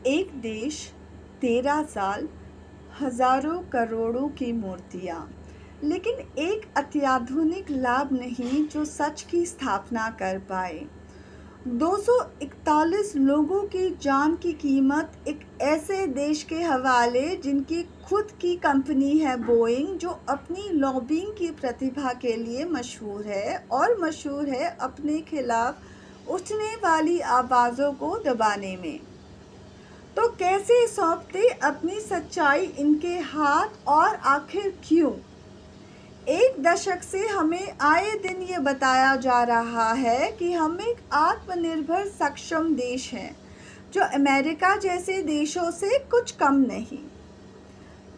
एक देश, 13 साल, हजारों करोड़ों की मूर्तियाँ, लेकिन एक अत्याधुनिक लाभ नहीं जो सच की स्थापना कर पाए। 241 लोगों की जान की कीमत एक ऐसे देश के हवाले जिनकी खुद की कंपनी है बोइंग, जो अपनी लॉबिंग की प्रतिभा के लिए मशहूर है और मशहूर है अपने खिलाफ उठने वाली आवाज़ों को दबाने में। तो कैसे सौंपते अपनी सच्चाई इनके हाथ, और आखिर क्यों? एक दशक से हमें आए दिन ये बताया जा रहा है कि हम एक आत्मनिर्भर सक्षम देश हैं, जो अमेरिका जैसे देशों से कुछ कम नहीं।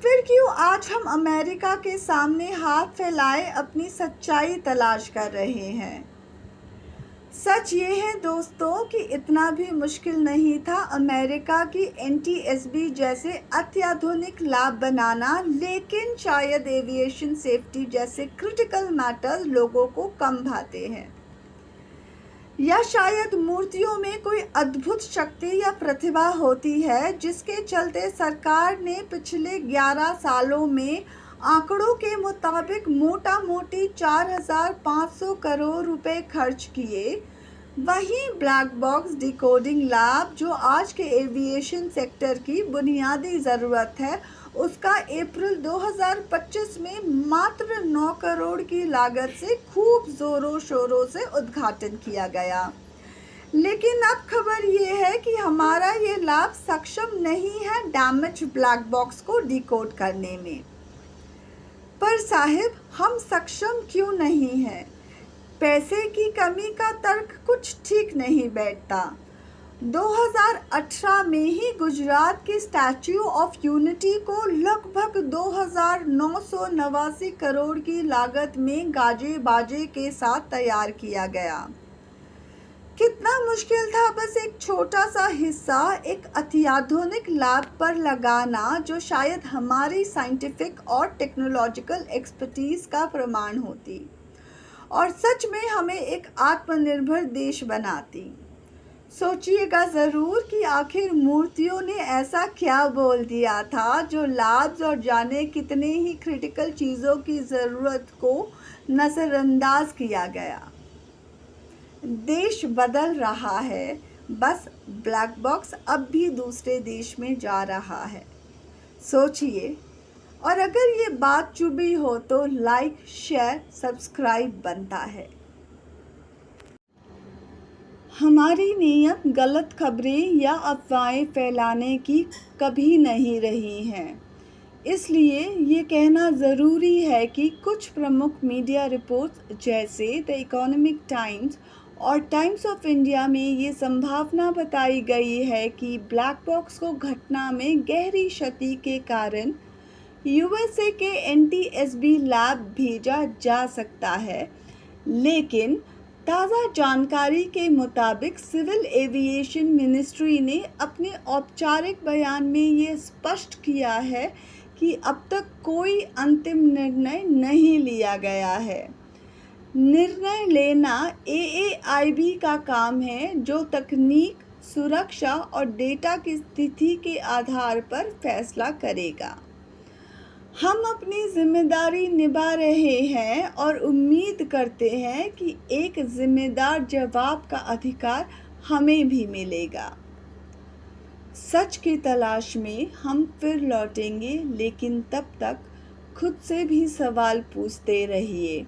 फिर क्यों आज हम अमेरिका के सामने हाथ फैलाए अपनी सच्चाई तलाश कर रहे हैं? सच ये है दोस्तों कि इतना भी मुश्किल नहीं था अमेरिका की NTSB जैसे अत्याधुनिक लैब बनाना, लेकिन शायद एविएशन सेफ्टी जैसे क्रिटिकल मैटर्स लोगों को कम भाते हैं, या शायद मूर्तियों में कोई अद्भुत शक्ति या प्रतिभा होती है जिसके चलते सरकार ने पिछले 11 सालों में आंकड़ों के मुताबिक मोटा मोटी 4,500 करोड़ रुपए खर्च किए। वहीं ब्लैक बॉक्स डिकोडिंग लैब, जो आज के एविएशन सेक्टर की बुनियादी ज़रूरत है, उसका अप्रैल 2025 में मात्र 9 करोड़ की लागत से खूब ज़ोरों शोरों से उद्घाटन किया गया। लेकिन अब खबर ये है कि हमारा ये लैब सक्षम नहीं है डैमेज ब्लैक बॉक्स को डिकोड करने में। पर साहिब, हम सक्षम क्यों नहीं हैं? पैसे की कमी का तर्क कुछ ठीक नहीं बैठता। 2018 में ही गुजरात की स्टैच्यू ऑफ यूनिटी को लगभग 2,989 करोड़ की लागत में गाजे बाजे के साथ तैयार किया गया। कितना मुश्किल था बस एक छोटा सा हिस्सा एक अत्याधुनिक लैब पर लगाना, जो शायद हमारी साइंटिफिक और टेक्नोलॉजिकल एक्सपर्टीज का प्रमाण होती और सच में हमें एक आत्मनिर्भर देश बनाती। सोचिएगा ज़रूर कि आखिर मूर्तियों ने ऐसा क्या बोल दिया था जो लैब्स और जाने कितने ही क्रिटिकल चीज़ों की ज़रूरत को नज़रअंदाज किया गया। देश बदल रहा है, बस ब्लैक बॉक्स अब भी दूसरे देश में जा रहा है। सोचिए, और अगर ये बात चुभी हो तो लाइक, शेयर, सब्सक्राइब बनता है। हमारी नीयत गलत खबरें या अफवाहें फैलाने की कभी नहीं रही है। इसलिए ये कहना ज़रूरी है कि कुछ प्रमुख मीडिया रिपोर्ट्स जैसे द इकोनॉमिक टाइम्स और टाइम्स ऑफ इंडिया में ये संभावना बताई गई है कि ब्लैक बॉक्स को घटना में गहरी क्षति के कारण USA के NTSB लैब भेजा जा सकता है। लेकिन ताज़ा जानकारी के मुताबिक सिविल एविएशन मिनिस्ट्री ने अपने औपचारिक बयान में ये स्पष्ट किया है कि अब तक कोई अंतिम निर्णय नहीं लिया गया है। निर्णय लेना AAIB का काम है, जो तकनीक, सुरक्षा और डेटा की स्थिति के आधार पर फैसला करेगा। हम अपनी जिम्मेदारी निभा रहे हैं और उम्मीद करते हैं कि एक जिम्मेदार जवाब का अधिकार हमें भी मिलेगा। सच की तलाश में हम फिर लौटेंगे, लेकिन तब तक खुद से भी सवाल पूछते रहिए।